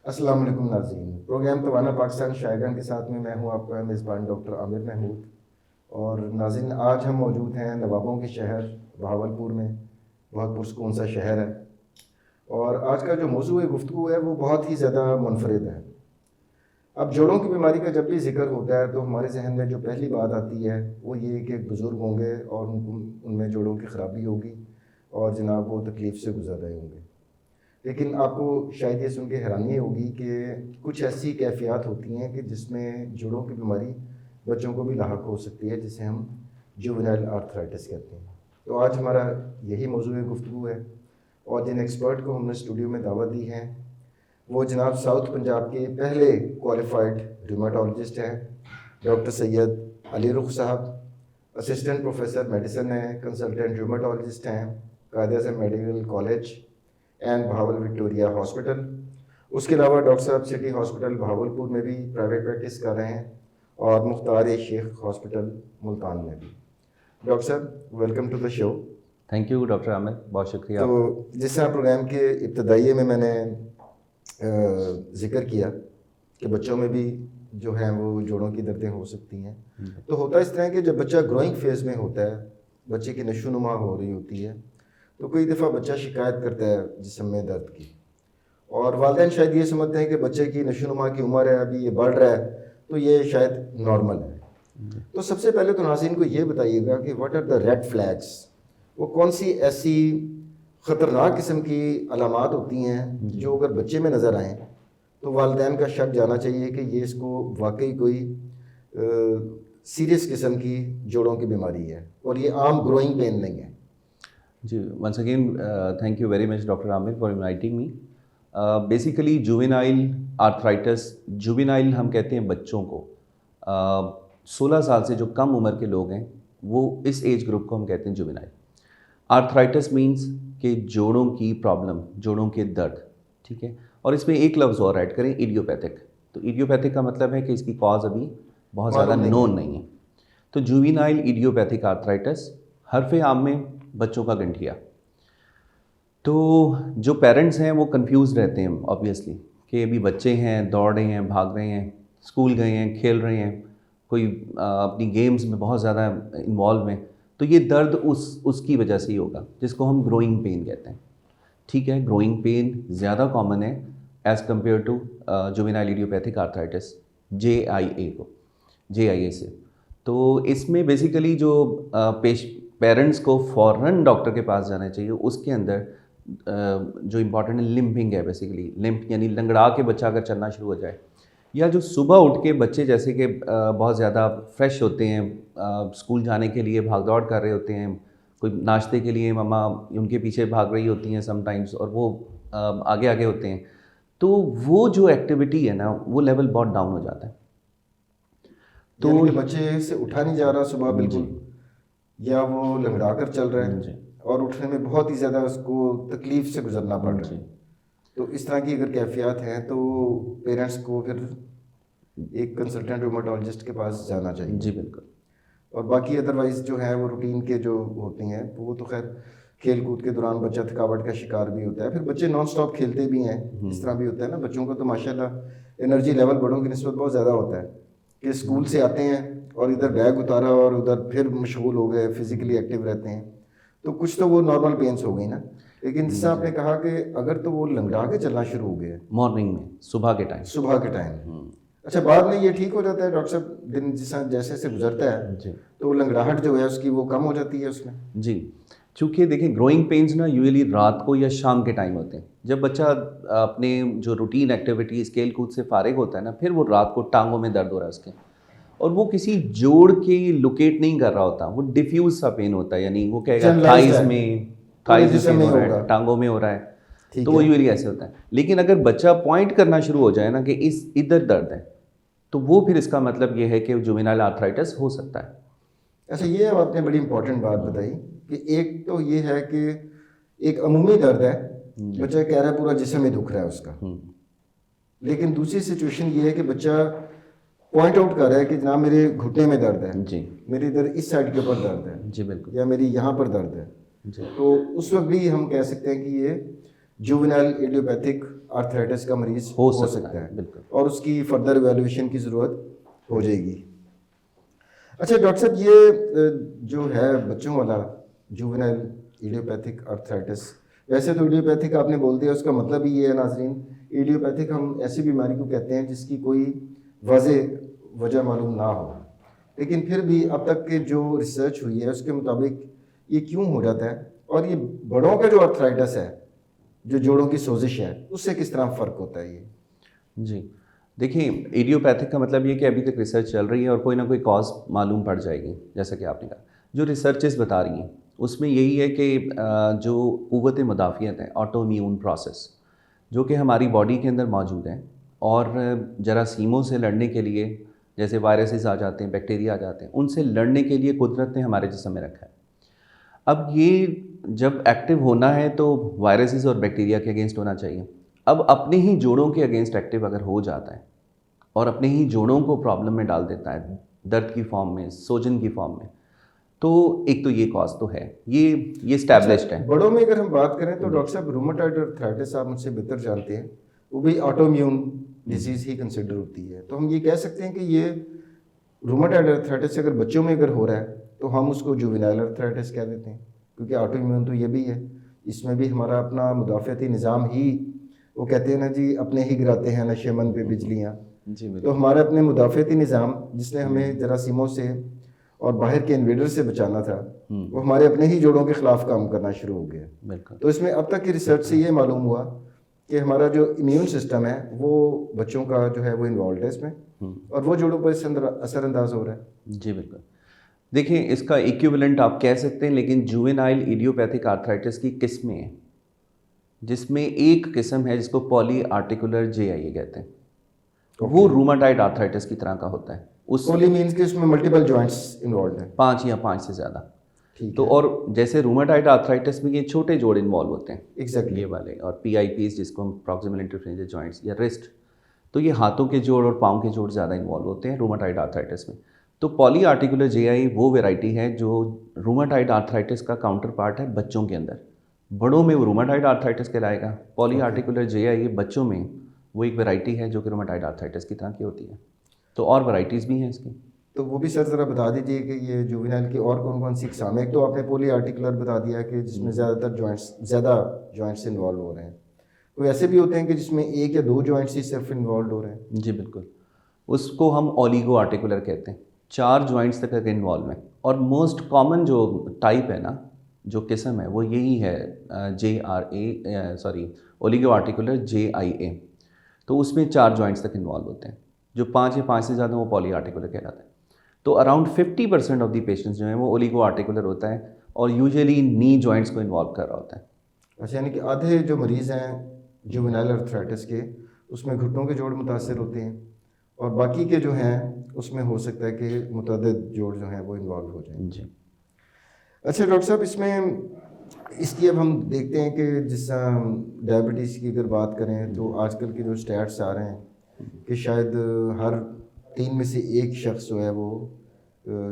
अस्सलाम वालेकुम नाज़रीन। प्रोग्राम तवाना पाकिस्तान शायगान के साथ में मैं हूं आपका मेज़बान डॉक्टर आमिर महमूद। और नाज़रीन, आज हम मौजूद हैं नवाबों के शहर बहावलपुर में। बहुत पुरसकून सा शहर है और आज का जो मौजू गुफ्तगू है वो बहुत ही ज़्यादा मुनफरिद है। अब जोड़ों की बीमारी का जब भी जिक्र होता है तो हमारे जहन में जो पहली बात आती है वो ये कि एक बुज़ुर्ग होंगे और उनमें जोड़ों की ख़राबी होगी और जनाब वो तकलीफ़ से गुजर रहे होंगे। लेकिन आपको शायद ये सुन के हैरानी होगी कि कुछ ऐसी कैफियत होती हैं कि जिसमें जोड़ों की बीमारी बच्चों को भी लाहक हो सकती है, जिसे हम जुवेनाइल आर्थराइटिस कहते हैं। तो आज हमारा यही मौजूद गुफ्तगू है और जिन एक्सपर्ट को हमने स्टूडियो में दावत दी है वो जनाब साउथ पंजाब के पहले क्वालिफाइड रूमेटोलॉजिस्ट हैं, डॉक्टर सैयद अली रुख साहब। असिस्टेंट प्रोफेसर मेडिसिन हैं, कंसल्टेंट रूमेटोलॉजिस्ट हैं, Quaid-e-Azam medical college and Bahawal Victoria hospital. उसके अलावा डॉक्टर साहब सिटी हॉस्पिटल बहावलपुर में भी प्राइवेट प्रैक्टिस कर रहे हैं और मुख्तार शेख हॉस्पिटल मुल्तान में भी। डॉक्टर साहब, welcome to the show. Thank you doctor Aamir, बहुत शुक्रिया। तो जिस तरह प्रोग्राम के इब्तदाइये में मैंने जिक्र किया कि बच्चों में भी जो है वो जोड़ों की दर्दें हो सकती हैं, तो होता इस तरह कि जब बच्चा ग्रोइंग फेज़ में होता है, बच्चे की नशोनुमा हो रही होती है, तो कई दफ़ा बच्चा शिकायत करता है जिस्म में दर्द की, और वालिदैन शायद ये समझते हैं कि बच्चे की नशोनुमा की उम्र है, अभी ये बढ़ रहा है, तो ये शायद नॉर्मल है। तो सबसे पहले तो नाज़रीन को ये बताइएगा कि what are the red flags, वो कौन सी ऐसी ख़तरनाक किस्म की अलामात होती हैं जो अगर बच्चे में नज़र आएँ तो वालिदैन का शक जाना चाहिए कि ये इसको वाकई कोई सीरियस किस्म की जोड़ों की बीमारी है और ये आम ग्रोइंग पेन नहीं है। जी, once again thank you very much doctor Aamir for inviting me. Basically juvenile arthritis, juvenile हम कहते हैं बच्चों को। 16 साल से जो कम उम्र के लोग हैं वो इस एज ग्रुप को हम कहते हैं जुवेनाइल। आर्थराइटिस मींस कि जोड़ों की प्रॉब्लम, जोड़ों के दर्द, ठीक है। और इसमें एक लफ्ज़ और ऐड करें, इडियोपैथिक। तो इडियोपैथिक का मतलब है कि इसकी कॉज अभी बहुत ज़्यादा नोन नहीं है। तो जुवेनाइल इडियोपैथिक आर्थराइटिस, हरफ आम में बच्चों का गंठिया। तो जो पेरेंट्स हैं वो कंफ्यूज रहते हैं ऑब्वियसली कि अभी बच्चे हैं, दौड़ रहे हैं, भाग रहे हैं, स्कूल गए हैं, खेल रहे हैं, कोई अपनी गेम्स में बहुत ज़्यादा इन्वॉल्व हैं, तो ये दर्द उसकी वजह से ही होगा, जिसको हम ग्रोइंग पेन कहते हैं। ठीक है, ग्रोइंग पेन ज़्यादा कॉमन है as compare to juvenile idiopathic arthritis, JIA से। तो इसमें बेसिकली जो पेरेंट्स को फ़ौरन डॉक्टर के पास जाना चाहिए। उसके अंदर जो इम्पॉर्टेंट है लिम्पिंग है। बेसिकली लिम्प यानी लंगड़ा के बच्चा अगर चलना शुरू हो जाए, या जो सुबह उठ के बच्चे जैसे कि बहुत ज़्यादा फ्रेश होते हैं, स्कूल जाने के लिए भाग दौड़ कर रहे होते हैं, कोई नाश्ते के लिए मम्मा उनके पीछे भाग रही होती हैं समटाइम्स, और वो आगे आगे होते हैं, तो वो जो एक्टिविटी है ना वो लेवल बहुत डाउन हो जाता है। तो बच्चे से उठा नहीं जा रहा सुबह बिल्कुल, या वो लंगड़ा कर चल रहा है और उठने में बहुत ही ज़्यादा उसको तकलीफ़ से गुजरना पड़ रहा है। तो इस तरह की अगर कैफियत हैं तो पेरेंट्स को फिर एक कंसल्टेंट रूमेटोलॉजिस्ट के पास जाना चाहिए। जी बिल्कुल। और बाकी अदरवाइज़ जो है वो रूटीन के जो होती हैं वो तो खैर खेल कूद के दौरान बच्चा थकावट का शिकार भी होता है, फिर बच्चे नॉन स्टॉप खेलते भी हैं, इस तरह भी होता है ना। बच्चों का तो माशाल्लाह एनर्जी लेवल बड़ों की निस्बत बहुत ज़्यादा होता है कि स्कूल से आते हैं और इधर बैग उतारा और उधर फिर मशगूल हो गए, फिज़िकली एक्टिव रहते हैं, तो कुछ तो वो नॉर्मल पेन्स हो गई ना। लेकिन जैसा आपने कहा कि अगर तो वो लंगड़ा के चलना शुरू हो गया मॉर्निंग में, सुबह के टाइम, अच्छा, बाद में ये ठीक हो जाता है डॉक्टर साहब? दिन जैसे से गुजरता है जी, तो लंगड़ाहट जो है उसकी वो कम हो जाती है उसमें? जी, चूँकि देखिए ग्रोइंग पेन्स ना यूजुअली रात को या शाम के टाइम होते हैं, जब बच्चा अपने जो रूटीन एक्टिविटीज़ खेल कूद से फारिग होता है ना, फिर वो रात को टांगों में दर्द हो रहा है उसके, और वो किसी जोड़ के लोकेट नहीं कर रहा होता, वो डिफ्यूज सा पेन होता है, यानी वो कहेगा थाइज में पेन हो रहा है, टांगों में हो रहा है, तो वो यूजुअली ऐसे होता है। लेकिन अगर बच्चा पॉइंट करना शुरू हो जाए ना कि इधर दर्द है, तो वो फिर इसका मतलब ये है कि जुवेनाइल आर्थराइटिस हो सकता है। अच्छा, ये आपने बड़ी इंपॉर्टेंट बात बताई कि एक तो ये है कि एक अमूमी दर्द है, बच्चा कह रहा है पूरा जिस्म में दुख रहा है उसका, लेकिन दूसरी सिचुएशन ये है कि बच्चा पॉइंट आउट कर रहा है कि जनाब मेरे घुटने में दर्द है जी, मेरे इधर इस साइड के ऊपर दर्द है जी बिल्कुल, या मेरी यहाँ पर दर्द है जी। तो उस वक्त भी हम कह सकते हैं कि ये जुवेनाइल इडियोपैथिक आर्थराइटिस का मरीज हो हो सकता सकता है, है बिल्कुल। और उसकी फर्दर इवैल्यूएशन की ज़रूरत हो जाएगी। अच्छा डॉक्टर साहब, ये जो है बच्चों वाला जुवेनाइल इडियोपैथिक आर्थराइटिस, वैसे तो इडियोपैथिक आपने बोल दिया, उसका मतलब ही ये है नाजरीन, इडियोपैथिक हम ऐसी बीमारी को कहते हैं जिसकी कोई वजह मालूम ना हो, लेकिन फिर भी अब तक के जो रिसर्च हुई है उसके मुताबिक ये क्यों हो जाता है, और ये बड़ों का जो आर्थराइटिस है, जो जोड़ों की सोजिश है, उससे किस तरह फ़र्क होता है ये? जी, देखिए इडियोपैथिक का मतलब ये कि अभी तक रिसर्च चल रही है और कोई ना कोई कॉज मालूम पड़ जाएगी, जैसा कि आपने कहा। जो रिसर्चेस बता रही हैं उसमें यही है कि जो क़ुव्वत मुदाफ़ियत है, ऑटो इम्यून प्रोसेस, जो कि हमारी बॉडी के अंदर मौजूद है और जरासीमों से लड़ने के लिए, जैसे वायरसेस आ जाते हैं, बैक्टीरिया आ जाते हैं, उनसे लड़ने के लिए कुदरत ने हमारे जिस्म में रखा है। अब ये जब एक्टिव होना है तो वायरसेस और बैक्टीरिया के अगेंस्ट होना चाहिए। अब अपने ही जोड़ों के अगेंस्ट एक्टिव अगर हो जाता है और अपने ही जोड़ों को प्रॉब्लम में डाल देता है, दर्द की फॉर्म में, सोजन की फॉर्म में, तो एक तो ये कॉज तो है, ये स्टैब्लिश्ड अच्छा, है। बड़ों में अगर हम बात करें तो डॉक्टर साहब रूमेटॉइड आर्थराइटिस आप मुझसे बेहतर जानते हैं, वो भी ऑटोइम्यून डिजीज़ ही कंसिडर होती है, तो हम ये कह सकते हैं कि ये रूमेटॉइड आर्थराइटिस अगर बच्चों में अगर हो रहा है तो हम उसको जुवेनाइल आर्थराइटिस कह देते हैं, क्योंकि ऑटोइम्यून तो ये भी है, इसमें भी हमारा अपना मुदाफ़ाती निज़ाम ही, वो कहते हैं ना जी, अपने ही गिराते हैं नशेमन पे बिजलियाँ। जी तो बिल्कुल। हमारे अपने मुदाफ़ाती निज़ाम जिसने हमें जरासीमों से और बाहर के इन्वेडर से बचाना था, वो हमारे अपने ही जोड़ों के ख़िलाफ़ काम करना शुरू हो गया। बिल्कुल। तो इसमें अब तक की रिसर्च से ये मालूम हुआ कि हमारा जो इम्यून सिस्टम है वो बच्चों का जो है वो इन्वॉल्व है इसमें, और वो जोड़ों पर असरअंदाज हो रहा है। जी बिल्कुल। देखिए इसका इक्विवेलेंट आप कह सकते हैं, लेकिन जुवेनाइल इडियोपैथिक आर्थराइटिस की किस्में हैं, जिसमें एक किस्म है जिसको पॉली आर्टिकुलर JIA कहते हैं, वो रूमाटाइड आर्थराइटिस की तरह का होता है। उस पॉली मीन्स कि उसमें मल्टीपल जॉइंट्स इन्वॉल्व हैं। 5 या 5 से ज़्यादा। ठीक तो है। और जैसे रूमाटाइड आर्थराइटिस में ये छोटे जोड़ इन्वॉल्व होते हैं, एग्जैक्टली। ये वाले, और PIPs जिसको हम प्रॉक्सिमल इंटरफेरेंशियल जॉइंट्स या रिस्ट, तो ये हाथों के जोड़ और पाँव के जोड़ ज़्यादा इन्वॉल्व होते हैं रूमाटाइड आर्थराइटिस में। तो पॉली आर्टिकुलर JIA वो वैरायटी है जो रूमाटाइड आर्थराइटिस का काउंटर पार्ट है बच्चों के अंदर। बड़ों में वो रूमाटाइड आर्थराइटिस कहलाएगा। पॉली आर्टिकुलर JIA बच्चों में वो एक वैरायटी है जो कि रूमाटाइड आर्थराइटिस की तरह की होती है। तो और वैरायटीज़ भी हैं इसकी। तो वो भी सर ज़रा बता दीजिए कि ये जुवेनाइल की और कौन कौन सी इकसाम है। एक तो आपने पॉली आर्टिकुलर बता दिया कि जिसमें ज़्यादा जॉइंट्स इन्वॉल्व हो रहे हैं, कोई ऐसे भी होते हैं कि जिसमें 1 या 2 जॉइंट्स ही सिर्फ इन्वॉल्व हो रहे हैं? जी बिल्कुल, उसको हम ओलिगो आर्टिकुलर कहते हैं। 4 जॉइंट्स तक का इन्वॉल्व है, और मोस्ट कॉमन जो टाइप है ना, जो किस्म है वो यही है ओलिगो आर्टिकुलर JIA। तो उसमें 4 जॉइंट्स तक इन्वॉल्व होते हैं। जो 5 या 5 से ज़्यादा वो पॉली आर्टिकुलर कहलाता है। तो अराउंड 50% ऑफ दी पेशेंट्स जो हैं वो ओलिगो आर्टिकुलर होता है, और यूजुअली नी जॉइंट्स को इन्वॉल्व कर रहा होता है। अच्छा, यानी कि आधे जो मरीज़ हैं जुवेनाइल आर्थराइटिस के, उसमें घुटनों के जोड़ मुतासर होते हैं, और बाकी के जो हैं उसमें हो सकता है कि मुतअद्दिद जोड़ जो हैं वो इन्वॉल्व हो जाएं। जी। अच्छा डॉक्टर साहब, इसमें इसकी अब हम देखते हैं कि जिस डायबिटीज़ की अगर बात करें तो आजकल के जो स्टैट्स आ रहे हैं कि शायद हर 3 में से 1 शख्स जो है वो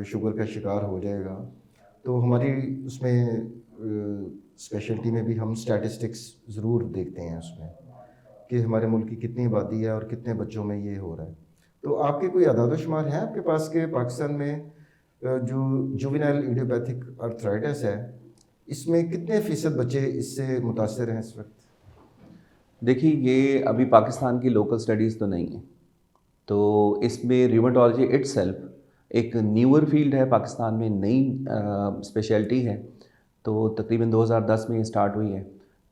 शुगर का शिकार हो जाएगा। तो हमारी उसमें स्पेशलिटी में भी हम स्टैटिस्टिक्स ज़रूर देखते हैं उसमें कि हमारे मुल्क की कितनी आबादी है और कितने बच्चों में ये हो रहा है। तो आपके कोई अदाद-ओ-शुमार हैं आपके पास के पाकिस्तान में जो जुवेनाइल इडियोपैथिक आर्थराइटिस है, इसमें कितने फ़ीसद बच्चे इससे मुतासर हैं इस वक्त? देखिए ये अभी पाकिस्तान की लोकल स्टडीज़ तो नहीं है, तो इसमें र्यूमेटोलॉजी इटसेल्फ एक न्यूअर फील्ड है पाकिस्तान में, नई स्पेशलिटी है। तो तकरीबन 2010 में ये स्टार्ट हुई है।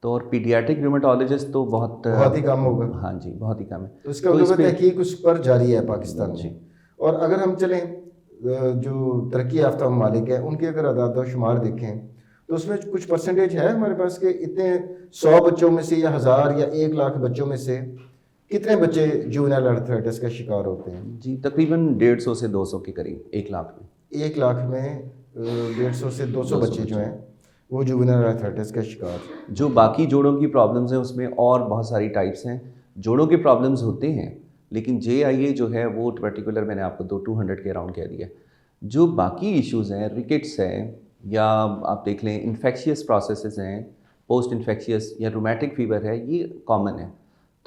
तो और पीडियाट्रिक र्यूमेटोलॉजिस्ट तो बहुत ही कम होगा। हाँ जी, बहुत ही कम है। तो इसका मतलब तहकीक उस पर जारी है पाकिस्तान जी। में। और अगर हम चलें जो तरक्की याफ्ता ममालिक है उनके अगर अदाद-ओ-शुमार देखें तो उसमें कुछ परसेंटेज है हमारे पास के इतने 100 बच्चों में से या 1000 या 1 लाख बच्चों में से कितने बच्चे जुवेनाइल आर्थराइटिस का शिकार होते हैं? जी तकरीबन 150 से 200 के करीब 1 लाख में। 1 लाख में 150 से 200 बच्चे जो हैं वो जुवेनाइल आर्थराइटिस का शिकार। जो बाकी जोड़ों की प्रॉब्लम्स हैं उसमें और बहुत सारी टाइप्स हैं। जोड़ों के प्रॉब्लम्स होते हैं, लेकिन JIA जो है वो पर्टिकुलर मैंने आपको 200 के अराउंड कह दिया। जो बाकी इश्यूज़ हैं, रिकेट्स हैं, या आप देख लें इन्फेक्शियस प्रोसेसेस हैं, पोस्ट इन्फेक्शियस या रूमेटिक फीवर है, ये कॉमन है।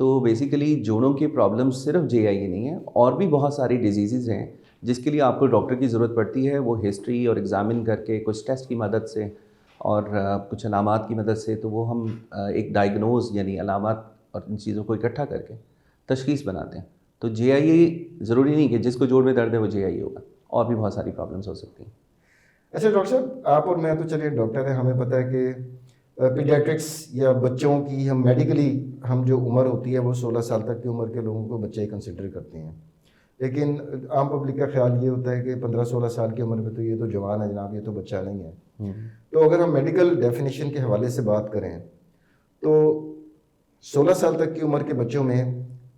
तो बेसिकली जोड़ों के प्रॉब्लम सिर्फ JIA नहीं है, और भी बहुत सारी डिजीज़ हैं जिसके लिए आपको डॉक्टर की ज़रूरत पड़ती है। वो हिस्ट्री और एग्ज़ामिन करके कुछ टेस्ट की मदद से और कुछ अलामात की मदद से, तो वो हम एक डायग्नोज यानी अलामात और इन चीज़ों को इकट्ठा करके तशख़ीस बनाते हैं। तो JIA ज़रूरी नहीं कि जिसको जोड़ में दर्द है वो JIA होगा, और भी बहुत सारी प्रॉब्लम्स हो सकती हैं। अच्छा डॉक्टर साहब, आप और मैं तो चलिए डॉक्टर हैं, हमें पता है कि पीडियाट्रिक्स या बच्चों की हम मेडिकली हम जो उम्र होती है वो 16 साल तक की उम्र के लोगों को बच्चे कंसिडर करते हैं। लेकिन आम पब्लिक का ख्याल ये होता है कि 15-16 साल की उम्र में तो ये तो जवान है जनाब, ये तो बच्चा नहीं है। तो अगर हम मेडिकल डेफिनेशन के हवाले से बात करें तो 16 साल तक की उम्र के बच्चों में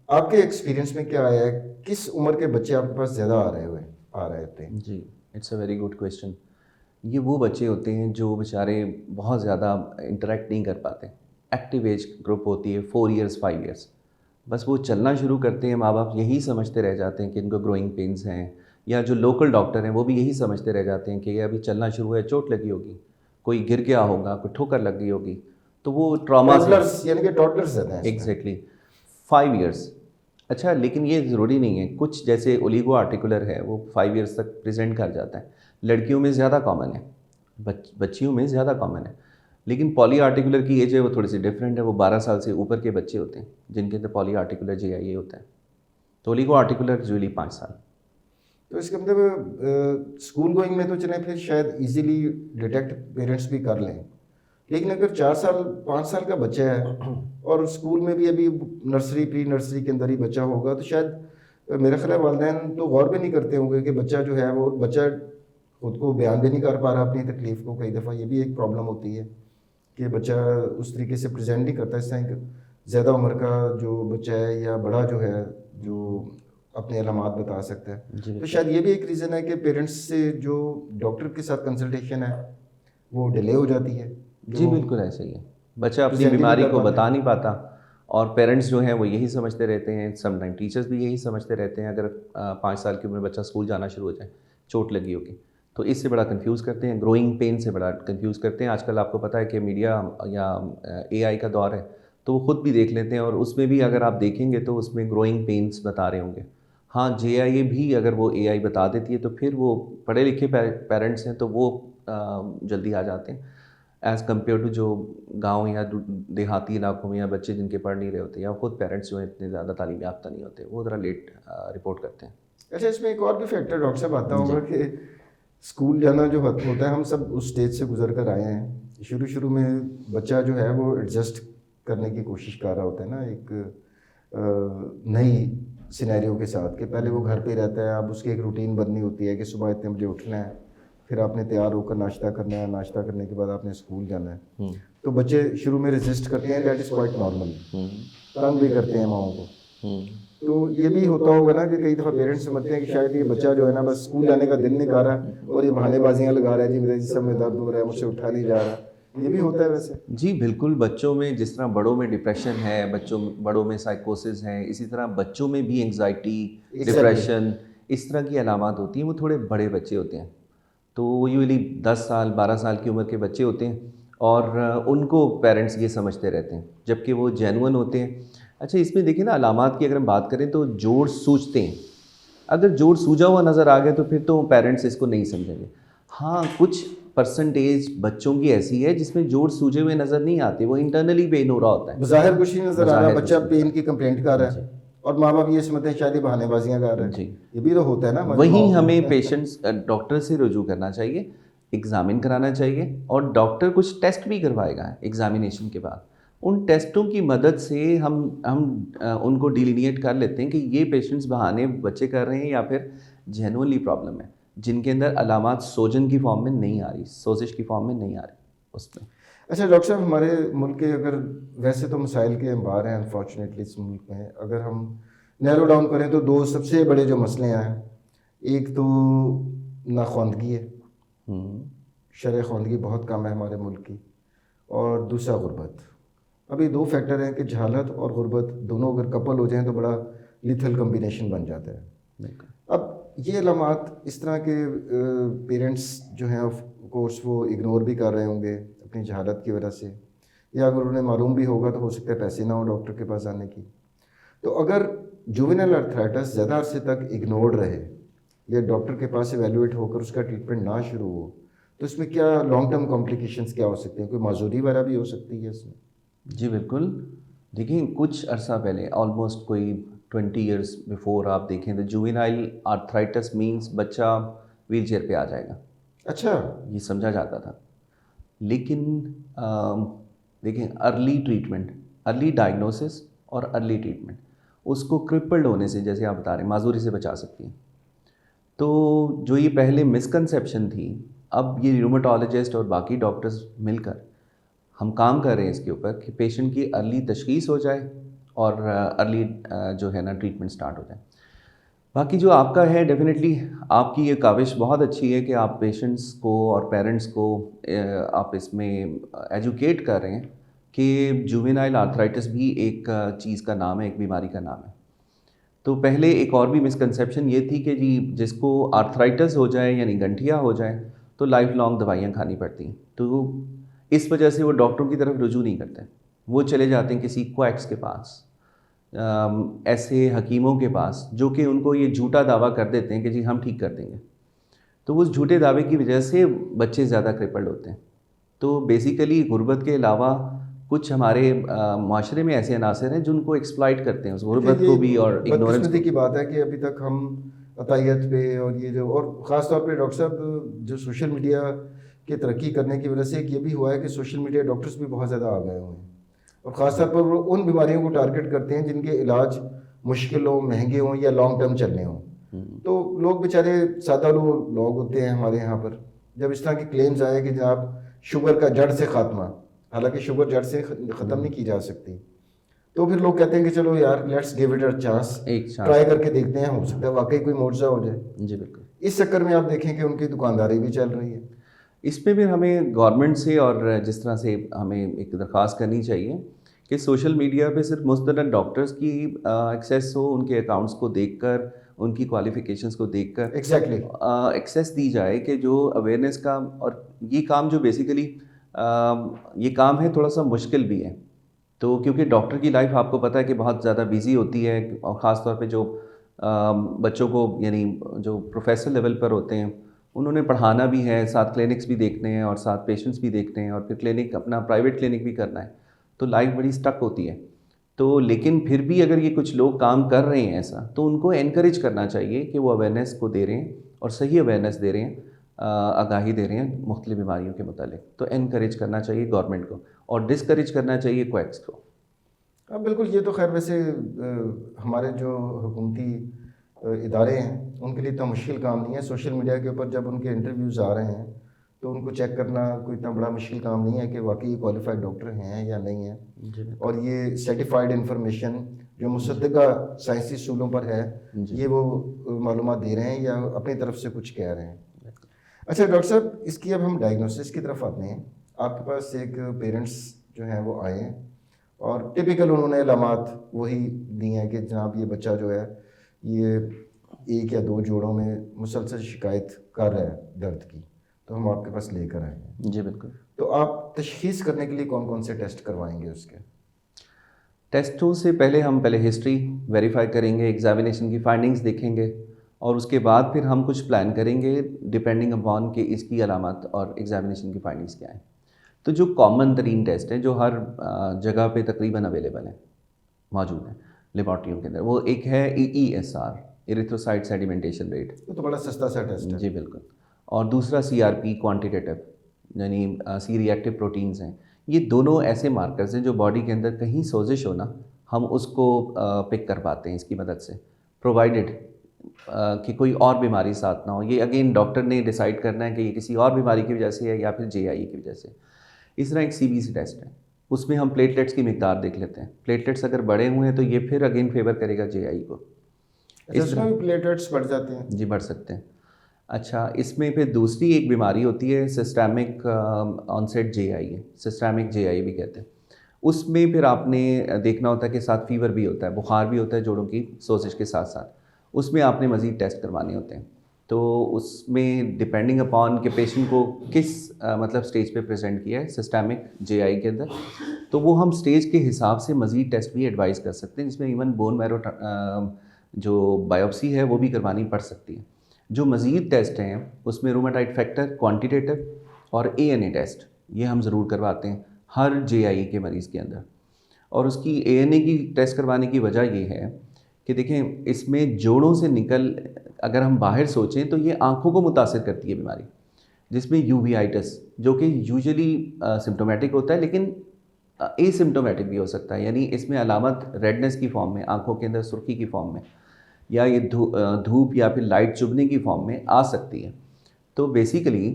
आपके एक्सपीरियंस में क्या आया है, किस उम्र के बच्चे आपके पास ज़्यादा आ रहे थे? जी, it's a very good question. ये वो बच्चे होते हैं जो बेचारे बहुत ज़्यादा इंटरेक्ट नहीं कर पाते। एक्टिव एज ग्रुप होती है 4 इयर्स 5 इयर्स, बस वो चलना शुरू करते हैं, माँ बाप यही समझते रह जाते हैं कि इनको ग्रोइंग पेन्स हैं, या जो लोकल डॉक्टर हैं वो भी यही समझते रह जाते हैं कि ये अभी चलना शुरू है, चोट लगी होगी, कोई गिर गया होगा, कोई ठोकर लग गई होगी, तो वो ट्रॉमा टॉडलर्स यानी कि टॉडलर्स रहते हैं इसमें। Exactly 5 years. अच्छा, लेकिन ये ज़रूरी नहीं है, कुछ जैसे ओलिगो आर्टिकुलर है वो 5 इयर्स तक प्रेजेंट कर जाता है, लड़कियों में ज़्यादा कॉमन है, बच्चियों में ज़्यादा कॉमन है। लेकिन पॉली आर्टिकुलर की एज है वो थोड़ी सी डिफरेंट है, वो 12 साल से ऊपर के बच्चे होते हैं जिनके अंदर पॉली आर्टिकुलर JIA होता है। तो ओलिगो आर्टिकुलर यूजुअली 5 साल। तो इसका मतलब स्कूल गोइंग में तो चलें फिर शायद इजीली डिटेक्ट पेरेंट्स भी कर लें, लेकिन अगर 4 साल 5 साल का बच्चा है और स्कूल में भी अभी नर्सरी प्री नर्सरी के अंदर ही बच्चा होगा, तो शायद मेरा ख्याल है वालिदैन तो गौर भी नहीं करते होंगे कि बच्चा जो है वो बच्चा खुद को बयान भी नहीं कर पा रहा अपनी तकलीफ़ को। कई दफ़ा ये भी एक प्रॉब्लम होती है कि बच्चा उस तरीके से प्रेजेंट नहीं करता। इस तरह ज़्यादा उम्र का जो बच्चा है या बड़ा जो है जो अपने अलामात बता सकता है, तो शायद ये भी एक रीज़न है कि पेरेंट्स से जो डॉक्टर के साथ कंसल्टेशन है वो डिले हो जाती है। जी बिल्कुल ऐसा ही है, बच्चा अपनी बीमारी को बता नहीं पाता और पेरेंट्स जो हैं वो यही समझते रहते हैं, समटाइम टीचर्स भी यही समझते रहते हैं। अगर 5 साल की उम्र में बच्चा स्कूल जाना शुरू हो जाए, चोट लगी होगी, तो इससे बड़ा कंफ्यूज करते हैं, ग्रोइंग पेन से बड़ा कंफ्यूज करते हैं। आजकल आपको पता है कि मीडिया या AI का दौर है, तो वो खुद भी देख लेते हैं, और उसमें भी अगर आप देखेंगे तो उसमें ग्रोइंग पेन्स बता रहे होंगे। हाँ, JIA भी अगर वो AI बता देती है तो फिर वो पढ़े लिखे पेरेंट्स हैं तो वो जल्दी आ जाते हैं, एज़ कम्पेयर टू जो गाँव या देहाती इलाकों में या बच्चे जिनके पढ़ नहीं रहे होते, या खुद पेरेंट्स जो हैं इतने ज़्यादा तालीम याफ्ता नहीं होते, वो ज़रा लेट रिपोर्ट करते हैं। अच्छा, इसमें एक और भी फैक्टर डॉक्टर साहब आता होगा कि स्कूल जाना जो होता है, हम सब उस स्टेज से गुजर कर आए हैं। शुरू में बच्चा जो है वो एडजस्ट करने की कोशिश कर रहा होता है ना, एक नई सिनेरियो के साथ, कि पहले वो घर पे रहता है, अब उसकी एक रूटीन बननी होती है कि सुबह इतने बजे उठना है, फिर आपने तैयार होकर नाश्ता करना है, नाश्ता करने के बाद आपने स्कूल जाना है। तो बच्चे शुरू में रेजिस्ट करते हैं, दैट इज़ क्वाइट नॉर्मल, तंग भी करते हैं माओ को। तो ये भी होता होगा ना कि कई दफ़ा पेरेंट्स समझते हैं कि शायद ये बच्चा जो है ना बस स्कूल जाने का दिल नहीं कर रहा और ये बहानेबाजियाँ लगा रहा है, जी मेरे जिस्म में दर्द हो रहा है, मुझसे उठा नहीं जा रहा। ये भी होता है वैसे? जी बिल्कुल, बच्चों में जिस तरह बड़ों में डिप्रेशन है, बड़ों में साइकोसिस है, इसी तरह बच्चों में भी एंग्जाइटी, डिप्रेशन, इस तरह की अलामात होती हैं। वो थोड़े बड़े बच्चे होते हैं, तो वो यूजुअली 10 साल 12 साल की उम्र के बच्चे होते हैं, और उनको पेरेंट्स ये समझते रहते हैं, जबकि वो जेन्युइन होते हैं। अच्छा, इसमें देखिए ना, अलामात की अगर हम बात करें तो जोड़ सूझते हैं। अगर जोड़ सूझा हुआ नज़र आ गया तो फिर तो पेरेंट्स इसको नहीं समझेंगे। हाँ, कुछ परसेंटेज बच्चों की ऐसी है जिसमें जोड़ सूझे हुए नज़र नहीं आते, वो इंटरनली पेन हो रहा होता है, ज़ाहिर कुछ नहीं नज़र आ रहा, बच्चा पेन की कंप्लेंट कर रहा है जी। और माँ बाप ये समझते हैं शायद ये बहानेबाजियाँ कर रहे हैं। जी। ये भी तो होता है ना। वहीं हमें पेशेंट्स डॉक्टर से रुजू करना चाहिए, एग्ज़ामिन कराना चाहिए, और डॉक्टर कुछ टेस्ट भी करवाएगा एग्ज़ामिनेशन के बाद। उन टेस्टों की मदद से हम उनको डिलीनिएट कर लेते हैं कि ये पेशेंट्स बहाने बच्चे कर रहे हैं या फिर जेन्युइनली प्रॉब्लम है, जिनके अंदर अलामात सोजन की फॉर्म में नहीं आ रही, सोजिश की फॉर्म में नहीं आ रही उसमें। अच्छा डॉक्टर साहब, हमारे मुल्क के अगर वैसे तो मसाइल के अंबार हैं अनफॉर्चुनेटली इस मुल्क में, अगर हम नैरो डाउन करें तो दो सबसे बड़े जो मसले हैं, एक तो नाख्वानदगी है, शरह ख्वानदगी बहुत कम है हमारे मुल्क की, और दूसरा गुर्बत। अभी दो फैक्टर हैं कि जहालत और गुर्बत दोनों अगर कपल हो जाएं तो बड़ा लिथल कम्बिनेशन बन जाता है। अब ये अलामात इस तरह के पेरेंट्स जो हैं ऑफ कोर्स वो इग्नोर भी कर रहे होंगे अपनी जहालत की वजह से, या अगर उन्हें मालूम भी होगा तो हो सकता है पैसे ना हो डॉक्टर के पास आने की। तो अगर जुवेनाइल अर्थराइटिस ज़्यादा अरसे तक इग्नोर्ड रहे या डॉक्टर के पास एवेलुएट होकर उसका ट्रीटमेंट ना शुरू हो, तो इसमें क्या लॉन्ग टर्म कॉम्प्लिकेशंस क्या हो सकते हैं? कोई माजूरी वगैरह भी हो सकती है इसमें? जी बिल्कुल। देखिए कुछ अरसा पहले ऑलमोस्ट कोई 20 इयर्स बिफोर आप देखें तो जुवेनाइल आर्थराइटिस मींस बच्चा व्हील चेयर पे आ जाएगा, अच्छा। ये समझा जाता था। लेकिन देखिए अर्ली ट्रीटमेंट, अर्ली डायग्नोसिस और अर्ली ट्रीटमेंट उसको क्रिपल्ड होने से, जैसे आप बता रहे हैं, माजूरी से बचा सकती है। तो जो ये पहले मिसकंसेप्शन थी, अब ये रूमेटोलॉजिस्ट और बाकी डॉक्टर्स मिलकर हम काम कर रहे हैं इसके ऊपर कि पेशेंट की अर्ली तशखीस हो जाए और अर्ली जो है ना ट्रीटमेंट स्टार्ट हो जाए। बाकी जो आपका है, डेफिनेटली आपकी ये काविश बहुत अच्छी है कि आप पेशेंट्स को और पेरेंट्स को आप इसमें एजुकेट कर रहे हैं कि जुवेनाइल आर्थराइटिस भी एक चीज़ का नाम है, एक बीमारी का नाम है। तो पहले एक और भी मिसकंसेप्शन ये थी कि जी जिसको आर्थराइटिस हो जाए यानी गंठिया हो जाए तो लाइफ लॉन्ग दवाइयाँ खानी पड़ती हैं, तो इस वजह से वो डॉक्टरों की तरफ रुजू नहीं करते, वो चले जाते हैं किसी क्वैक्स के पास, ऐसे हकीमों के पास जो कि उनको ये झूठा दावा कर देते हैं कि जी हम ठीक कर देंगे। तो उस झूठे दावे की वजह से बच्चे ज़्यादा क्रिपल्ड होते हैं। तो बेसिकली गुर्बत के अलावा कुछ हमारे माशरे में ऐसे अनासर हैं जिनको एक्सप्लॉइट करते हैं उस गुर्बत को भी और इग्नोरेंस बदकिस्मती की बात है कि अभी तक हम अतायत पे और ये जो, और ख़ास तौर पे डॉक्टर साहब जो सोशल मीडिया के तरक्की करने की वजह से एक ये भी हुआ है कि सोशल मीडिया डॉक्टर्स भी बहुत ज़्यादा आ गए हुए हैं और ख़ास तौर पर वो उन बीमारियों को टारगेट करते हैं जिनके इलाज मुश्किल हों, महंगे हों या लॉन्ग टर्म चलने हों। तो लोग बेचारे सादा लोग होते हैं हमारे यहाँ पर, जब इस तरह के क्लेम्स आए कि जनाब शुगर का जड़ से खात्मा, हालांकि शुगर जड़ से ख़त्म नहीं की जा सकती, तो फिर लोग कहते हैं कि चलो यार let's give it a chance, try करके देखते हैं, हो सकता है वाकई कोई मुआवजा हो जाए। जी बिल्कुल। इस चक्कर में आप देखें कि उनकी दुकानदारी भी चल रही है। इस पे भी हमें गवर्नमेंट से और जिस तरह से हमें एक दरख्वास्त करनी चाहिए कि सोशल मीडिया पे सिर्फ मुस्तनद डॉक्टर्स की एक्सेस हो, उनके अकाउंट्स को देखकर, उनकी क्वालिफिकेशंस को देखकर एग्जैक्टली एक्सेस दी जाए कि जो अवेयरनेस का, और ये काम जो बेसिकली ये काम है थोड़ा सा मुश्किल भी है। तो क्योंकि डॉक्टर की लाइफ आपको पता है कि बहुत ज़्यादा बिजी होती है और ख़ास तौर पे जो बच्चों को यानी जो प्रोफेसर लेवल पर होते हैं उन्होंने पढ़ाना भी है, साथ क्लिनिक्स भी देखने हैं और साथ पेशेंट्स भी देखते हैं और फिर क्लिनिक अपना प्राइवेट क्लिनिक भी करना है, तो लाइफ बड़ी स्टक होती है। तो लेकिन फिर भी अगर ये कुछ लोग काम कर रहे हैं ऐसा, तो उनको एनकरेज करना चाहिए कि वो अवेयरनेस को दे रहे हैं और सही अवेयरनेस दे रहे हैं, आगाही दे रहे हैं मुख्तलिफ बीमारियों के मुतालिक, तो एनकरेज करना चाहिए गवर्नमेंट को और डिस्करेज करना चाहिए क्वैक्स को। हाँ बिल्कुल, ये तो खैर वैसे हमारे जो हुकूमती इदारे हैं उनके लिए इतना मुश्किल काम नहीं है। सोशल मीडिया के ऊपर जब उनके इंटरव्यूज़ आ रहे हैं तो उनको चेक करना कोई इतना बड़ा मुश्किल काम नहीं है कि वाकई क्वालिफाइड डॉक्टर हैं या नहीं है, और ये सर्टिफाइड इंफॉर्मेशन जो मुसद्दक़ा साइंसी सूलों पर है ये वो मालूमात दे रहे हैं या अपनी तरफ से कुछ कह रहे हैं। अच्छा डॉक्टर साहब, इसकी अब हम डायग्नोसिस की तरफ आते हैं। आपके पास एक पेरेंट्स जो हैं वो आए हैं और टिपिकल उन्होंने अलामात वही दी हैं कि जनाब ये बच्चा जो है ये 1 या 2 जोड़ों में मुसलसल शिकायत कर रहा है दर्द की, तो हम आपके पास लेकर आए हैं। जी बिल्कुल। तो आप तशख़ीस करने के लिए कौन कौन से टेस्ट करवाएंगे? उसके टेस्टों से पहले हिस्ट्री वेरीफाई करेंगे, एग्जामिनेशन की फाइंडिंग्स देखेंगे और उसके बाद फिर हम कुछ प्लान करेंगे डिपेंडिंग अपॉन कि इसकी अलामत और एग्जामिनेशन की फाइंडिंग्स क्या हैं। तो जो कॉमन तरीन टेस्ट हैं जो हर जगह पे तकरीबन अवेलेबल हैं, मौजूद हैं लेबॉर्ट्रियों के अंदर, वो एक है EESR, इरिथ्रोसाइट सेडिमेंटेशन रेट, तो बड़ा सस्ता सा टेस्ट है। जी बिल्कुल। और दूसरा CRP क्वांटिटेटिव, यानी सी रिएक्टिव प्रोटीन्स हैं। ये दोनों ऐसे मार्कर्स हैं जो बॉडी के अंदर कहीं सोजिश हो ना, हम उसको पिक कर पाते हैं इसकी मदद से, प्रोवाइडेड कि कोई और बीमारी साथ ना हो। ये अगेन डॉक्टर ने डिसाइड करना है कि ये किसी और बीमारी की वजह से है या फिर JIE की वजह से। इस तरह एक CBC टेस्ट है, उसमें हम प्लेटलेट्स की मिकदार देख लेते हैं। प्लेटलेट्स अगर बड़े हुए हैं तो ये फिर अगेन फेवर करेगा JIE को। इसमें भी प्लेटलेट्स बढ़ जाते हैं? जी बढ़ सकते हैं। अच्छा, इसमें फिर दूसरी एक बीमारी होती है systemic onset JIE, systemic JIE भी कहते हैं। उसमें फिर आपने देखना होता है कि साथ फीवर भी होता है, बुखार भी होता है जोड़ों की सोजिश के साथ साथ, उसमें आपने मज़ीद टेस्ट करवाने होते हैं। तो उसमें डिपेंडिंग अपॉन के पेशेंट को किस मतलब स्टेज पे प्रेजेंट किया है सिस्टमिक JIE के अंदर, तो वो हम स्टेज के हिसाब से मज़ीद टेस्ट भी एडवाइस कर सकते हैं, जिसमें इवन बोन मैरो जो बायोप्सी है वो भी करवानी पड़ सकती है। जो मज़ीद टेस्ट हैं उसमें रूमेटाइड फैक्टर, क्वांटिटेटिव और ANA टेस्ट, ये हम ज़रूर करवाते हैं हर JIE के मरीज़ के अंदर। और उसकी ANA की टेस्ट करवाने की वजह ये है कि देखें, इसमें जोड़ों से निकल, अगर हम बाहर सोचें तो ये आँखों को मुतासिर करती है बीमारी, जिसमें यूवियाइटिस, जो कि यूजुअली सिम्टोमेटिक होता है लेकिन एसिम्टोमेटिक भी हो सकता है, यानी इसमें अलामत रेडनेस की फॉर्म में, आंखों के अंदर सुर्खी की फॉर्म में, या ये धूप या फिर लाइट चुभने की फॉर्म में आ सकती है। तो बेसिकली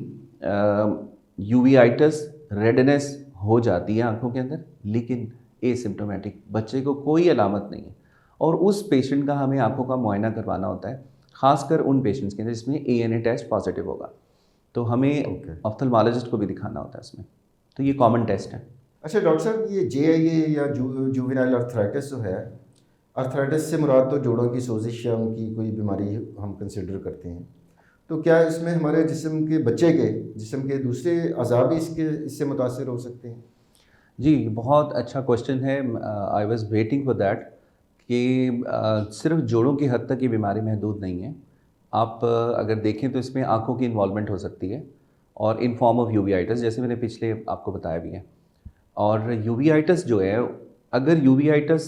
यूवियाइटिस, रेडनेस हो जाती है आंखों के अंदर, लेकिन एसिम्टोमेटिक, बच्चे को कोई अलामत नहीं है। और उस पेशेंट का हमें आंखों का मुआयना करवाना होता है, ख़ासकर उन पेशेंट्स के अंदर जिसमें ANA टेस्ट पॉजिटिव होगा, तो हमें ऑप्थेल्मोलॉजिस्ट को भी दिखाना होता है इसमें। तो ये कॉमन टेस्ट है। अच्छा डॉक्टर साहब, ये JIA या जुवेनाइल अर्थराइटिस जो है, अर्थराइटिस से मुराद तो जोड़ों की सोजिश या उनकी कोई बीमारी हम कंसिडर करते हैं, तो क्या इसमें हमारे जिस्म के बच्चे के जिस्म के दूसरे अज़ा भी इससे मुतासिर हो सकते हैं? जी, बहुत अच्छा क्वेश्चन है। I was waiting for that कि सिर्फ जोड़ों की हद तक ये बीमारी महदूद नहीं है। आप अगर देखें तो इसमें आँखों की इन्वॉल्वमेंट हो सकती है, और इन फॉर्म ऑफ यूवियाइटिस, जैसे मैंने पिछले आपको बताया भी है। और यूवियाइटिस जो है, अगर यूवियाइटिस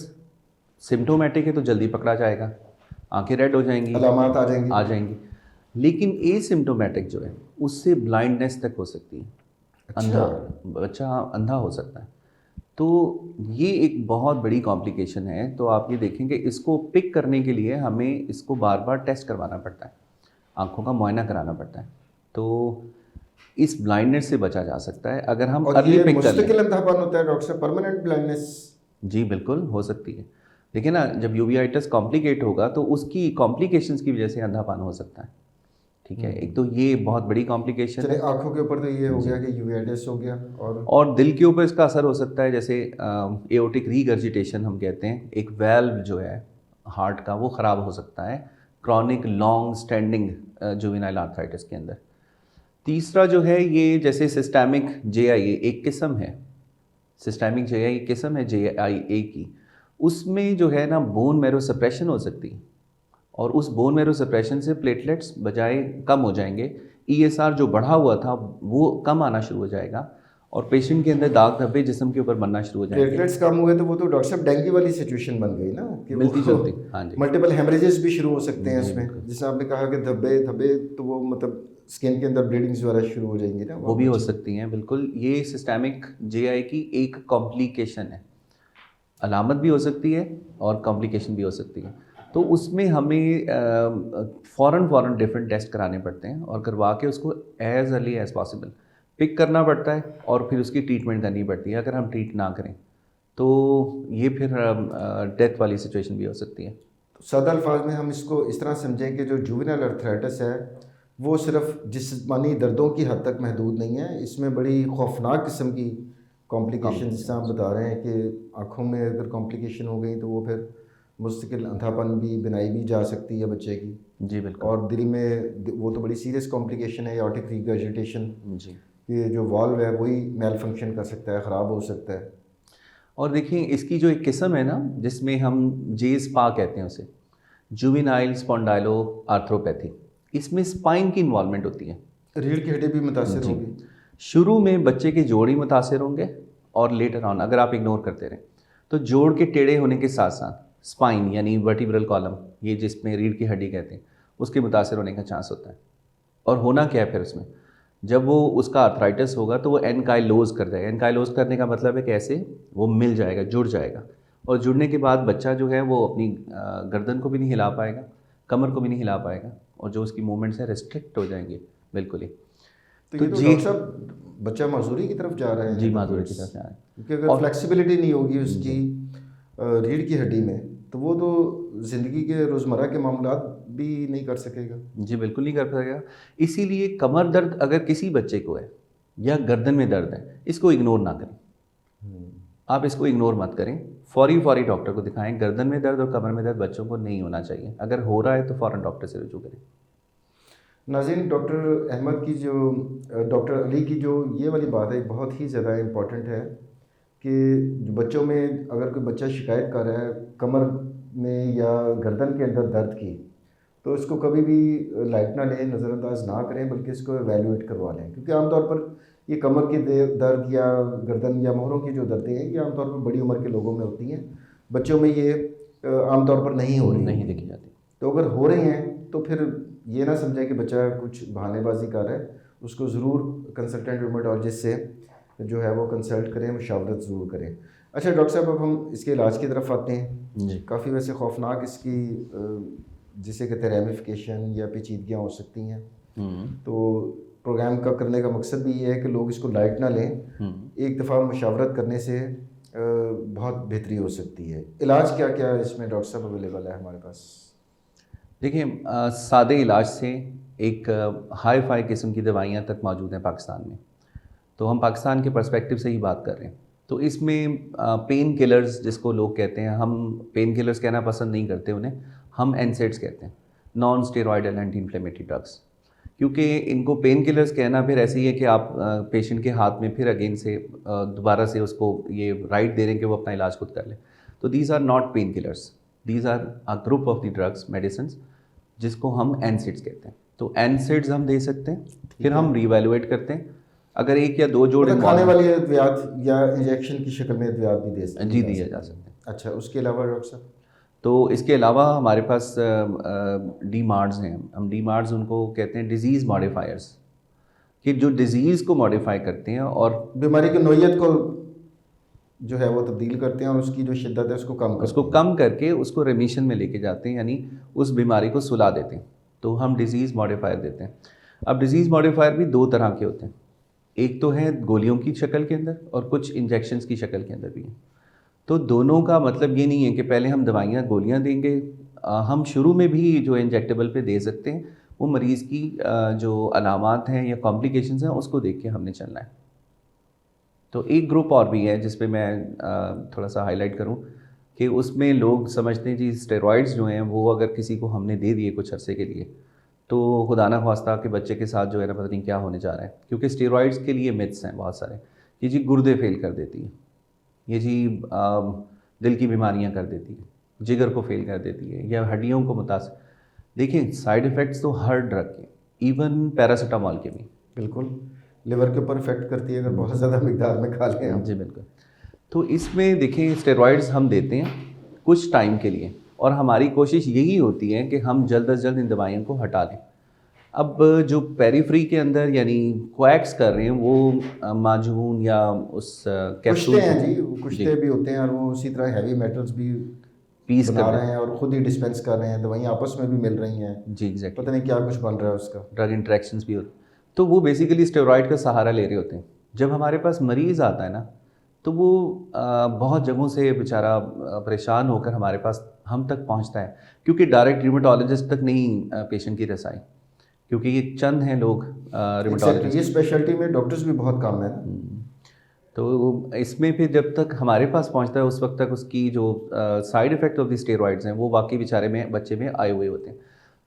सिम्टोमेटिक है तो जल्दी पकड़ा जाएगा, आंखें रेड हो जाएंगी, अलामात आ जाएंगी। लेकिन एसिम्टोमेटिक जो है उससे ब्लाइंडनेस तक हो सकती है। अच्छा। बच्चा अंधा हो सकता है। तो ये एक बहुत बड़ी कॉम्प्लिकेशन है। तो आप ये देखेंगे, इसको पिक करने के लिए हमें इसको बार बार टेस्ट करवाना पड़ता है, आंखों का मुआयना कराना पड़ता है। तो इस ब्लाइंडनेस से बचा जा सकता है अगर हम अर्ली पिक कर लें। मुस्तकिल अंधापन होता है डॉक्टर साहब, परमानेंट ब्लाइंडनेस? जी बिल्कुल हो सकती है। देखिए ना, जब यूवियाइटिस कॉम्प्लिकेट होगा तो उसकी कॉम्प्लिकेशंस की वजह से अंधापन हो सकता है। ठीक है, एक तो ये बहुत बड़ी कॉम्प्लिकेशन है। आंखों के ऊपर तो ये हो गया कि यूवियाइटिस हो गया, और दिल के ऊपर इसका असर हो सकता है, जैसे एओर्टिक रीगर्जिटेशन हम कहते हैं, एक वेल्व जो है हार्ट का वो ख़राब हो सकता है chronic long standing juvenile arthritis के अंदर। तीसरा जो है, ये जैसे सिस्टेमिक JIA एक किस्म है, सिस्टेमिक JIA एक किस्म है JIA की, उसमें जो है ना बोन मैरो सप्रेशन हो सकती है, और उस बोन मैरो सप्रेशन से प्लेटलेट्स बजाय कम हो जाएंगे, ESR जो बढ़ा हुआ था वो कम आना शुरू हो जाएगा, और पेशेंट के अंदर दाग धब्बे जिस्म के ऊपर बनना शुरू हो जाएंगे। प्लेटलेट्स कम हुए तो वो तो डॉक्टर साहब डेंगू वाली सिचुएशन बन गई ना, कि मिलती जुलती। हाँ जी, मल्टीपल हेमरेजेस भी शुरू हो सकते हैं उसमें, जिससे आपने कहा कि धब्बे तो वो मतलब स्किन के अंदर ब्लीडिंग्स वगैरह शुरू हो जाएंगी ना, वो भी हो सकती हैं बिल्कुल। ये सिस्टेमिक JIA की एक कॉम्प्लिकेशन है, अलामत भी हो सकती है और कॉम्प्लिकेशन भी हो सकती है। तो उसमें हमें फ़ौरन डिफरेंट टेस्ट कराने पड़ते हैं, और करवा के उसको as early as possible pick करना पड़ता है, और फिर उसकी ट्रीटमेंट करनी पड़ती है। अगर हम ट्रीट ना करें तो ये फिर डेथ वाली सिचुएशन भी हो सकती है। तो सादा अल्फाज में हम इसको इस तरह समझें कि जो जुवेनाइल अर्थराइटिस है वो सिर्फ जिस्मानी दर्दों की हद तक महदूद नहीं है, इसमें बड़ी खौफनाक किस्म की कॉम्प्लिकेशन, जिससे आप बता रहे हैं कि आँखों में अगर कॉम्प्लिकेशन हो गई तो वो फिर मुस्तकिल अंधापन भी बनाई भी जा सकती है बच्चे की। जी बिल्कुल। और दिल में वो तो बड़ी सीरियस कॉम्प्लिकेशन है, एओर्टिक रीगर्जिटेशन, जी, कि जो वॉल्व है वही मेल फंक्शन कर सकता है, ख़राब हो सकता है। और देखिए, इसकी जो एक किस्म है ना, जिसमें हम JSPA कहते हैं उसे, जुवेनाइल स्पॉन्डाइलो आर्थ्रोपैथी, इसमें स्पाइन की इन्वॉल्वमेंट होती है। रीढ़ की हड्डी भी मुतासिर जी। होगी? शुरू में बच्चे के जोड़ ही मुतासिर होंगे, और लेटर ऑन अगर आप इग्नोर करते रहें तो जोड़ के टेढ़े होने के साथ साथ स्पाइन यानी वर्टिब्रल कॉलम, ये जिसमें रीढ़ की हड्डी कहते हैं, उसके मुतासिर होने का चांस होता है। और होना क्या है फिर उसमें, जब वो उसका आर्थराइटिस होगा तो वो एनकाइलोज कर जाएगा। एनकाइलोज करने का मतलब है कि ऐसे वो मिल जाएगा, जुड़ जाएगा, और जुड़ने के बाद बच्चा जो है वो अपनी गर्दन को भी नहीं हिला पाएगा, कमर को भी नहीं हिला पाएगा, और जो उसकी मूवमेंट्स है रिस्ट्रिक्ट हो जाएंगे बिल्कुल ही। तो ये तो डॉक्टर साहब बच्चा माजूरी की तरफ जा रहा है। जी, माजूरी की तरफ जा रहा है, क्योंकि अगर फ्लेक्सिबिलिटी नहीं होगी उसकी रीढ़ की हड्डी में तो वो तो ज़िंदगी के रोज़मर्रा के मामलात भी नहीं कर सकेगा। जी बिल्कुल नहीं कर पाएगा। इसीलिए कमर दर्द अगर किसी बच्चे को है या गर्दन में दर्द है, इसको इग्नोर ना करें। आप इसको इग्नोर मत करें, फौरी डॉक्टर को दिखाएं। गर्दन में दर्द और कमर में दर्द बच्चों को नहीं होना चाहिए, अगर हो रहा है तो फ़ौरन डॉक्टर से रुजू करें। नाज़रीन, डॉक्टर अहमद की जो डॉक्टर अली की जो ये वाली बात है बहुत ही ज़्यादा इम्पॉर्टेंट है कि बच्चों में अगर कोई बच्चा शिकायत कर रहा है कमर में या गर्दन के अंदर दर्द की, तो इसको कभी भी लाइट ना लें, नज़रअंदाज ना करें, बल्कि इसको एवेलुएट करवा लें। क्योंकि आमतौर पर ये कमर के दर्द या गर्दन या मोहरों की जो दर्दें हैं, ये आमतौर पर बड़ी उम्र के लोगों में होती हैं, बच्चों में ये आमतौर पर नहीं हो रही, नहीं देखी जाती। तो अगर हो रही हैं तो फिर ये ना समझें कि बच्चा कुछ बहानेबाजी कर रहा है, उसको ज़रूर कंसल्टेंट रूमेटोलॉजिस्ट से जो है वो कंसल्ट करें, मशावरत ज़रूर करें। अच्छा डॉक्टर साहब, अब हम इसके इलाज की तरफ आते हैं जी। काफ़ी वैसे खौफनाक इसकी जिसे कहते हैं रेमिफिकेशन या पेचीदगियाँ हो सकती हैं। तो प्रोग्राम का करने का मकसद भी ये है कि लोग इसको लाइट ना लें, एक दफ़ा मशावरत करने से बहुत बेहतरी हो सकती है। इलाज क्या क्या इसमें डॉक्टर साहब अवेलेबल है हमारे पास? देखिए, सादे इलाज से एक हाई फाई किस्म की दवाइयाँ तक मौजूद हैं पाकिस्तान में। तो हम पाकिस्तान के पर्सपेक्टिव से ही बात कर रहे हैं। तो इसमें पेन किलर्स जिसको लोग कहते हैं, हम पेन किलर्स कहना पसंद नहीं करते उन्हें, हम एनसेड्स कहते हैं, non steroidal anti inflammatory drugs. क्योंकि इनको पेन किलर्स कहना फिर ऐसे ही है कि आप पेशेंट के हाथ में फिर अगेन से दोबारा से उसको ये राइट दे रहे हैं कि वो अपना इलाज खुद कर ले। तो these are not pain killers, these are a group of the drugs medicine जिसको हम एनसेड्स कहते हैं। तो एनसेड्स हम दे सकते हैं, फिर हम रीवैल्यूएट करते हैं। अगर एक या दो जोड़ खाने वाली अद्वियात या इंजेक्शन की शक्ल में अद्वियात भी दे सकते हैं? जी, दिया जा सकते हैं। अच्छा, उसके अलावा डॉक्टर साहब? तो इसके अलावा हमारे पास डीमार्ड्स हैं। हम डीमार्ड्स उनको कहते हैं डिजीज़ मॉडिफायर्स, कि जो डिज़ीज़ को मॉडिफाई करते हैं और बीमारी की नोयत को जो है वो तब्दील करते हैं और उसकी जो शिद्दत है उसको कम करके उसको रेमिशन में लेके जाते हैं, यानी उस बीमारी को सुला देते हैं। तो हम डिज़ीज़ मॉडिफायर देते हैं। अब डिज़ीज़ मॉडिफायर भी दो तरह के होते हैं, एक तो है गोलियों की शक्ल के अंदर और कुछ इंजेक्शन्स की शक्ल के अंदर भी है। तो दोनों का मतलब ये नहीं है कि पहले हम दवाइयाँ गोलियाँ देंगे, हम शुरू में भी जो इंजेक्टेबल पे दे सकते हैं, वो मरीज़ की जो अलामात हैं या कॉम्प्लिकेशंस हैं उसको देख के हमने चलना है। तो एक ग्रुप और भी है जिस पे मैं थोड़ा सा हाईलाइट करूं कि उसमें लोग समझते हैं जी स्टेरॉइड्स जो हैं वो अगर किसी को हमने दे दिए कुछ अरसे के लिए तो खुदा ना ख्वास्ता कि बच्चे के साथ जो है ना पता नहीं क्या होने जा रहा है। क्योंकि स्टेरॉइड्स के लिए मिथ्स हैं बहुत सारे कि जी गुर्दे फेल कर देती है, ये जी दिल की बीमारियां कर देती है, जिगर को फेल कर देती है या हड्डियों को मुतासर। देखिए साइड इफ़ेक्ट्स तो हर ड्रग के, इवन पैरासीटामॉल के भी बिल्कुल लिवर के ऊपर इफेक्ट करती है अगर बहुत ज़्यादा मिकदार में खा लें हम। जी बिल्कुल। तो इसमें देखिए स्टेरॉइड्स हम देते हैं कुछ टाइम के लिए और हमारी कोशिश यही होती है कि हम जल्द अज जल्द इन दवाइयों को हटा लें। अब जो पेरीफ्री के अंदर यानी क्वैक्स कर रहे हैं वो माजून या उस कैप्सूल कुश्ते हैं जी, कुश्ते भी होते हैं और वो उसी तरह हैवी मेटल्स भी पीस बना रहे हैं और ख़ुद ही डिस्पेंस कर रहे हैं, दवाइयाँ आपस में भी मिल रही हैं। जी एग्जैक्टली, पता नहीं क्या कुछ बन रहा है उसका, ड्रग इंट्रैक्शंस भी होते। तो वो बेसिकली स्टेरॉइड का सहारा ले रहे होते हैं। जब हमारे पास मरीज़ आता है ना तो वो बहुत जगहों से बेचारा परेशान होकर हमारे पास हम तक पहुंचता है, क्योंकि डायरेक्ट रिमेटोलॉजिस्ट तक नहीं पेशेंट की रसाई, क्योंकि ये चंद हैं लोग रिमेटोलॉजिस्ट। ये स्पेशलिटी में डॉक्टर्स भी बहुत कम है ना। तो इसमें फिर जब तक हमारे पास पहुंचता है उस वक्त तक उसकी जो side effect of the steroids हैं वो वाकई बेचारे में बच्चे में आए हुए होते हैं।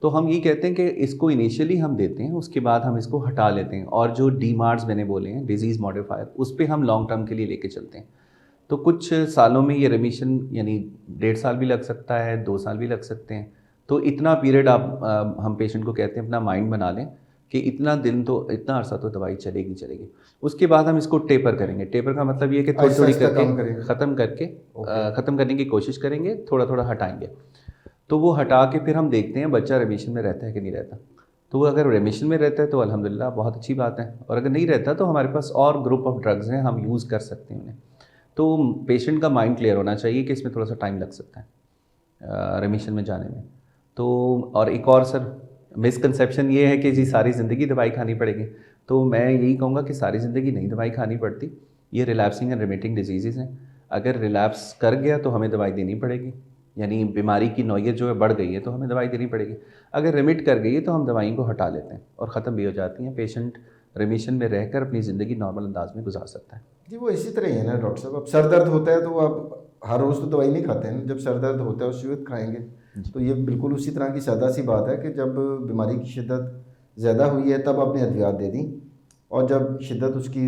तो हम ये कहते हैं कि इसको इनिशियली हम देते हैं, उसके बाद हम इसको हटा लेते हैं। और जो डीमार्ड्स मैंने बोले हैं डिजीज़ मॉडिफायर, उस पर हम लॉन्ग टर्म के लिए लेके चलते हैं। तो कुछ सालों में ये रेमिशन यानी 1.5 साल भी लग सकता है, 2 साल भी लग सकते हैं। तो इतना पीरियड आप हम पेशेंट को कहते हैं अपना माइंड बना लें कि इतना दिन तो इतना अरसा तो दवाई चलेगी। उसके बाद हम इसको टेपर करेंगे। टेपर का मतलब ये है कि थोड़ी थोड़ी करके ख़त्म करने की कोशिश करेंगे, थोड़ा थोड़ा हटाएंगे। तो वो हटा के फिर हम देखते हैं बच्चा रेमिशन में रहता है कि नहीं रहता। तो वो अगर रेमिशन में रहता है तो अल्हम्दुलिल्लाह बहुत अच्छी बात है, और अगर नहीं रहता तो हमारे पास और ग्रुप ऑफ ड्रग्स हैं, हम यूज़ कर सकते हैं उन्हें। तो पेशेंट का माइंड क्लियर होना चाहिए कि इसमें थोड़ा सा टाइम लग सकता है रेमिशन में जाने में। तो और एक और सर मिसकंसेप्शन ये है कि जी सारी ज़िंदगी दवाई खानी पड़ेगी। तो मैं यही कहूँगा कि सारी ज़िंदगी नहीं दवाई खानी पड़ती। ये रिलैप्सिंग एंड रिमिटिंग डिजीज़ हैं। अगर रिलैप्स कर गया तो हमें दवाई देनी पड़ेगी, यानी बीमारी की नौयत जो है बढ़ गई है तो हमें दवाई देनी पड़ेगी। अगर रिमिट कर गई है तो हम दवाई को हटा लेते हैं और ख़त्म भी हो जाती हैं। पेशेंट रेमिशन में रहकर अपनी ज़िंदगी नॉर्मल अंदाज में गुजार सकता है। जी वो इसी तरह ही है ना डॉक्टर साहब। अब सर दर्द होता है तो आप हर रोज़ तो दवाई नहीं खाते हैं, जब सर दर्द होता है उसी वक्त खाएँगे। तो ये बिल्कुल उसी तरह की सादा सी बात है कि जब बीमारी की शिद्दत ज़्यादा हुई है तब आपने अद्वियात दे दी, और जब शिद्दत उसकी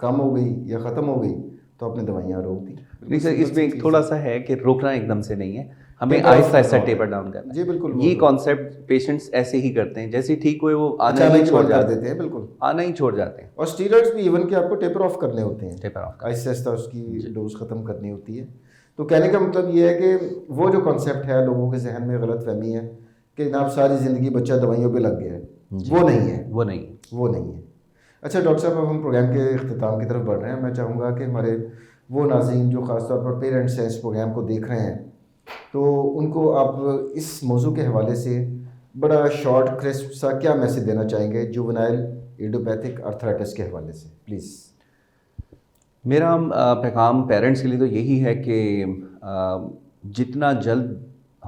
कम हो गई या ख़त्म हो गई तो आपने दवाइयाँ रोक दी। नहीं सर, इसमें एक थोड़ा सा है कि रोकना एकदम से नहीं है, हमें Taper off आहिस्ता आहिस्ता करना टेपर होगा। डाउन करना है। जी, बिल्कुल, वो ये तो। कॉन्सेप्ट पेशेंट्स ऐसे ही करते हैं, जैसे ही ठीक हुए वो आना अचानक ही ही छोड़ बंद कर जाते देते हैं, बिल्कुल। आना ही छोड़ जाते हैं। और स्टीरॉइड्स भी इवन कि आपको टेपर ऑफ करने होते हैं, टेपर ऑफ आहिस्ता आहिस्ता उसकी डोज ख़त्म करनी होती है। तो कहने का मतलब ये है कि वो जो कॉन्सेप्ट है लोगों के जहन में गलत फहमी है कि जनाब सारी ज़िंदगी बच्चा दवाइयों पे लग गया है, वो नहीं है, वो नहीं। वो नहीं है। अच्छा डॉक्टर साहब, अब हम प्रोग्राम के अख्ताम की तरफ बढ़ रहे हैं। मैं चाहूँगा कि हमारे वो नाज़रीन जो ख़ासतौर पर पेरेंट्स हैं, इस प्रोग्राम को देख रहे हैं, तो उनको आप इस मौजू के हवाले से बड़ा शॉर्ट क्रिस्प सा क्या मैसेज देना चाहेंगे जुवेनाइल इडियोपैथिक आर्थराइटिस के हवाले से, प्लीज़। मेरा पैगाम पेरेंट्स के लिए तो यही है कि जितना जल्द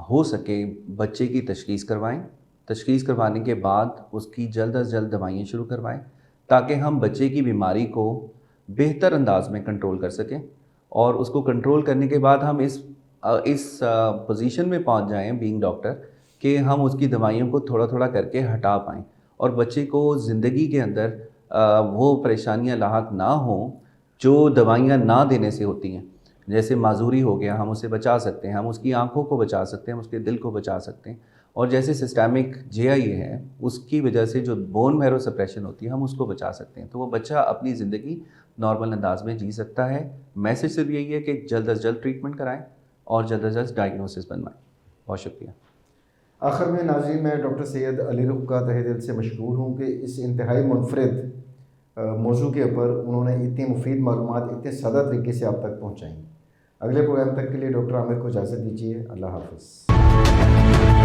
हो सके बच्चे की तशख़ीस करवाएं। तशख़ीस करवाने के बाद उसकी जल्द अज़ जल्द दवाइयाँ शुरू करवाएं, ताकि हम बच्चे की बीमारी को बेहतर अंदाज में कंट्रोल कर सकें, और उसको कंट्रोल करने के बाद हम इस पोजीशन में पहुंच जाएं बीइंग डॉक्टर कि हम उसकी दवाइयों को थोड़ा थोड़ा करके हटा पाएँ, और बच्चे को ज़िंदगी के अंदर वो परेशानियां लाहक ना हो जो दवाइयाँ ना देने से होती हैं। जैसे माजूरी हो गया, हम उसे बचा सकते हैं, हम उसकी आंखों को बचा सकते हैं, हम उसके दिल को बचा सकते हैं। और जैसे सिस्टमिक JI है, उसकी वजह से जो बोन मैरो सप्रेशन होती है, हम उसको बचा सकते हैं। तो वो बच्चा अपनी ज़िंदगी नॉर्मल अंदाज में जी सकता है। मैसेज सिर्फ यही है कि जल्द अज़ जल्द ट्रीटमेंट कराएं और जल्द अज़ जल्द डायग्नोसिस बनवाएं। बहुत शुक्रिया। आखिर में नाज़रीन, मैं डॉक्टर सैयद अली रुख का तहे दिल से मशकूर हूँ कि इस इंतहाई मुनफरिद मौजू के ऊपर उन्होंने इतनी मुफीद मालूमात इतने सादा तरीके से आप तक पहुँचाई। अगले प्रोग्राम तक के लिए डॉक्टर आमिर को इजाज़त दीजिए। अल्लाह हाफ़िज़।